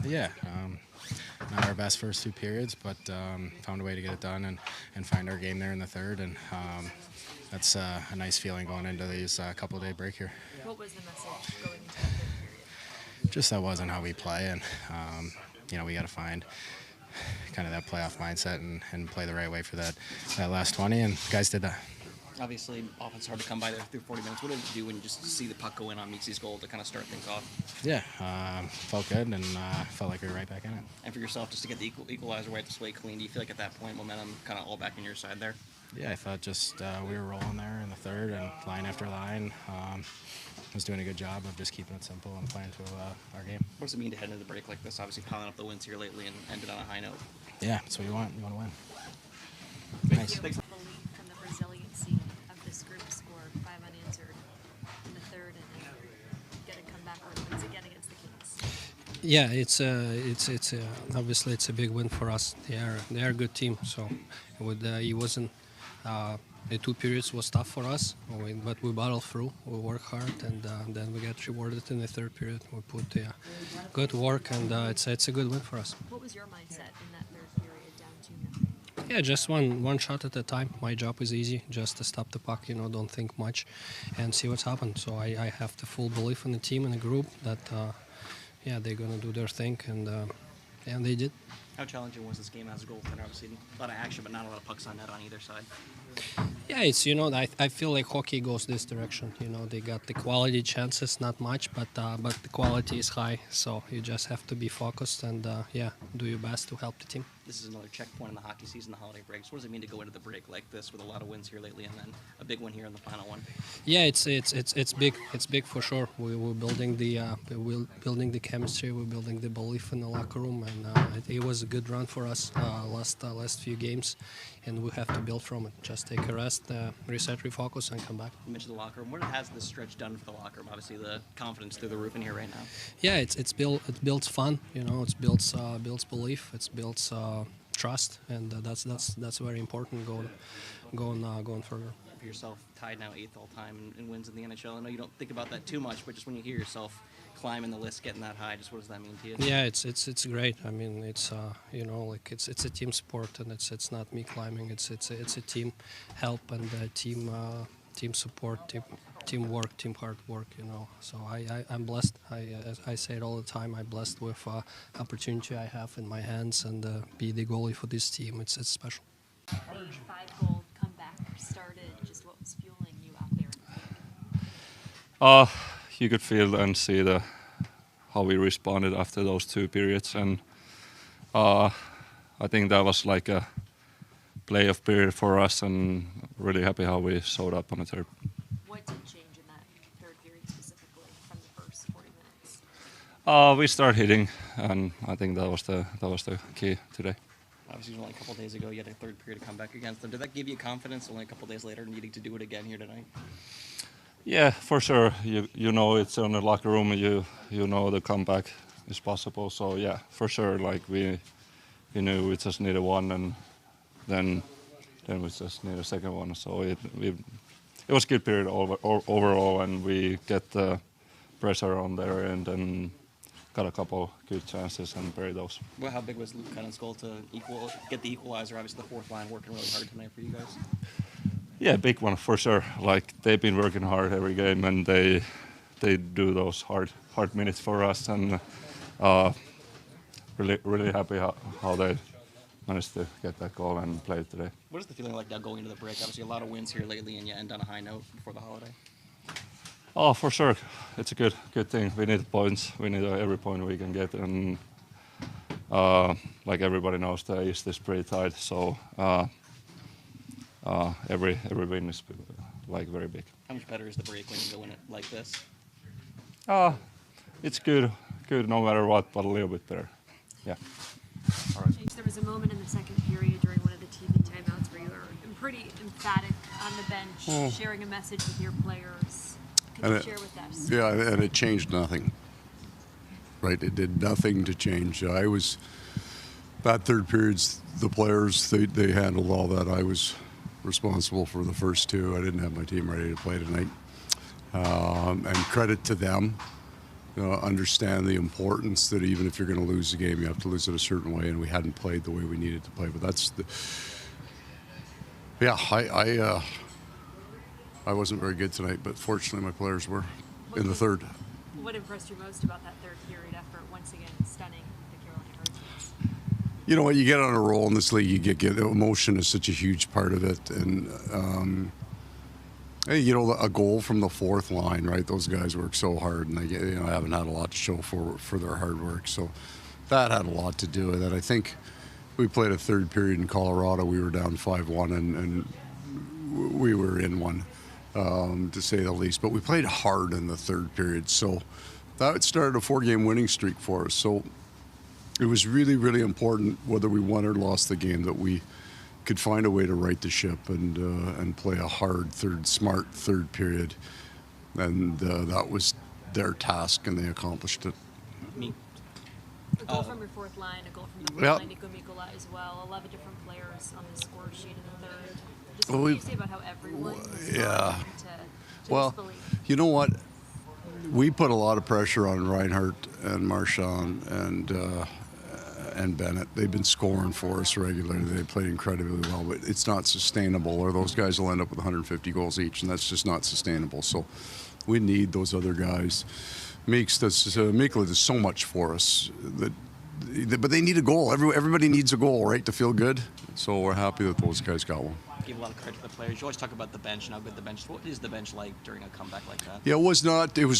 Yeah, not our best first two periods, but found a way to get it done and find our game there in the third, and that's a nice feeling going into these couple-day break here. What was the message going into the third period? Just that wasn't how we play, and we got to find kind of that playoff mindset and play the right way for that last 20, and guys did that. Obviously, offense hard to come by there through 40 minutes. What did it do when you just see the puck go in on Meeksy's goal to kind of start things off? Yeah, felt good and felt like we were right back in it. And for yourself, just to get the equalizer right this way clean, do you feel like at that point momentum kind of all back on your side there? Yeah, I thought just we were rolling there in the third and line after line. Was doing a good job of just keeping it simple and playing to our game. What does it mean to head into the break like this? Obviously, piling up the wins here lately and ended on a high note. Yeah, that's what you want. You want to win. Nice. Belief from the resiliency of this group, score 5 unanswered in the third and get a comeback once again against the Kings. Yeah, it's obviously it's a big win for us. They are a good team. So it wasn't. The 2 periods was tough for us, but we battled through. We worked hard, and then we got rewarded in the third period. We put good work, and it's a good win for us. What was your mindset in that third period, down 2-0? Yeah, just one shot at a time. My job is easy, just to stop the puck, don't think much, and see what's happened. So I have the full belief in the team and the group that, they're gonna do their thing, and they did. How challenging was this game as a goaltender? Obviously, a lot of action, but not a lot of pucks on net on either side. Yeah, it's I feel like hockey goes this direction. They got the quality chances, not much, but the quality is high. So you just have to be focused and do your best to help the team. This is another checkpoint in the hockey season, the holiday breaks. What does it mean to go into the break like this with a lot of wins here lately, and then a big one here in the final one? Yeah, it's big. It's big for sure. We're building the chemistry. We're building the belief in the locker room, and it was a good run for us last few games, and we have to build from it. Just take a rest, reset, refocus, and come back. You mentioned the locker room. What has this stretch done for the locker room? Obviously, the confidence through the roof in here right now. Yeah, it builds fun. It builds belief. It builds trust, and that's very important going further. For yourself, tied now 8th all time in wins in the NHL. I know you don't think about that too much, but just when you hear yourself climbing the list, getting that high, just what does that mean to you? Yeah, it's great. I mean, it's it's a team sport, and it's not me climbing. It's a team help and team support, teamwork, team hard work. So I'm blessed. I say it all the time. I'm blessed with opportunity I have in my hands, and be the goalie for this team. It's special. 5-goal comeback started. Just what was fueling you out there? You could feel and see how we responded after those 2 periods, and I think that was like a playoff period for us, and really happy how we showed up on the third. What did change in that third period specifically from the first 40 minutes? We started hitting, and I think that was the key today. Obviously, only a couple of days ago, you had a third period to come back against them. Did that give you confidence only a couple of days later needing to do it again here tonight? Yeah, for sure. You know it's in the locker room. You know the comeback is possible. So yeah, for sure. Like we knew we just needed one, and then we just need a second one. So it was a good period overall, and we get the pressure on there and then got a couple good chances and buried those. Well, how big was Luke Kunin's goal to get the equalizer? Obviously, the fourth line working really hard tonight for you guys. Yeah, big one for sure. Like they've been working hard every game, and they do those hard minutes for us, and really happy how they managed to get that goal and play it today. What is the feeling like now going into the break? Obviously, a lot of wins here lately, and you end on a high note before the holiday. Oh, for sure, it's a good thing. We need points. We need every point we can get, and like everybody knows, the East is pretty tight. So every win is like very big. How much better is the break when you go in it like this? It's good no matter what, but a little bit better. Yeah. All right. There was a moment in the second period during one of the TV timeouts where you were pretty emphatic on the bench, sharing a message with your players. Can you share with us? Yeah, and it changed nothing. Right, it did nothing to change. I was, that third periods, the players, they handled all that. I was responsible for the first 2. I didn't have my team ready to play tonight. And credit to them. understand the importance that even if you're going to lose the game, you have to lose it a certain way, and we hadn't played the way we needed to play. But that's the, yeah, I wasn't very good tonight, but fortunately my players were in the third. What impressed you most about that third period effort, once again stunning the Carolina Hurricanes? You know what, you get on a roll in this league, you get emotion is such a huge part of it, and hey, you know, a goal from the fourth line, right? Those guys work so hard, and they haven't had a lot to show for their hard work. So that had a lot to do with it. I think we played a third period in Colorado. We were down 5-1, and we were in one, to say the least. But we played hard in the third period, so that started a 4-game winning streak for us. So it was really, really important, whether we won or lost the game, that we could find a way to right the ship and play a hard smart third period, and that was their task, and they accomplished it. Me. A goal from your fourth line, a goal from the fourth line, Niko Mikkola as well. 11 different players on the score sheet in the third. Just what do you say about how everyone Yeah. to Well, this belief? you know what? We put a lot of pressure on Reinhardt and Marchand and Bennett. They've been scoring for us regularly. They played incredibly well, but it's not sustainable, or those guys will end up with 150 goals each, and that's just not sustainable. So we need those other guys. Mikkola does so much for us, but they need a goal. Everybody needs a goal, right, to feel good. So we're happy that those guys got one. Give a lot of credit to the players. You always talk about the bench and how good the bench is. What is the bench like during a comeback like that? Yeah, it was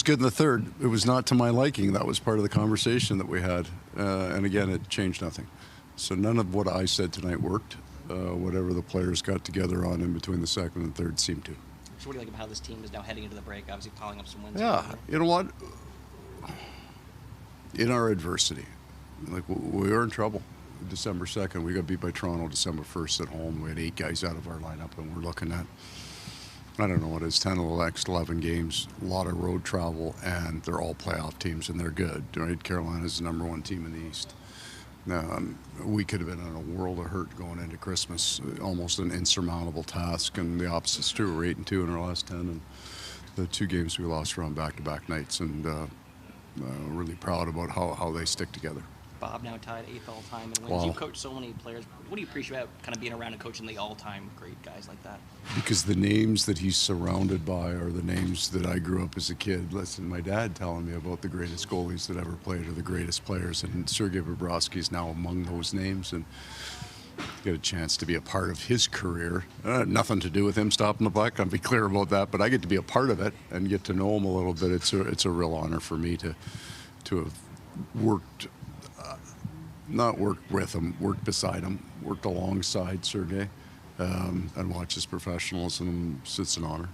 good in the third. It was not to my liking. That was part of the conversation that we had. And again, it changed nothing. So none of what I said tonight worked. Whatever the players got together on in between the second and third seemed to. So what do you like about how this team is now heading into the break, obviously piling up some wins? Yeah, you know what? In our adversity, like, we were in trouble. December 2nd, we got beat by Toronto. December 1st at home, we had 8 guys out of our lineup, and we're looking at, I don't know what it is, 10 of the next 11 games, a lot of road travel, and they're all playoff teams, and they're good, right? Carolina's the #1 team in the East. We could have been in a world of hurt going into Christmas, almost an insurmountable task, and the opposite's true. We're 8-2 in our last 10, and the 2 games we lost were on back-to-back nights, and really proud about how they stick together. Bob now tied 8th all-time in wins. Wow. You coach so many players. What do you appreciate about kind of being around and coaching the all-time great guys like that? Because the names that he's surrounded by are the names that I grew up as a kid. Listen, my dad telling me about the greatest goalies that ever played, or the greatest players, and Sergei Bobrovsky is now among those names, and get a chance to be a part of his career. Nothing to do with him stopping the puck, I'll be clear about that, but I get to be a part of it and get to know him a little bit. It's a real honor for me to have worked, not worked with him, worked beside him, worked alongside Sergei, and watch his professionalism. It's an honor.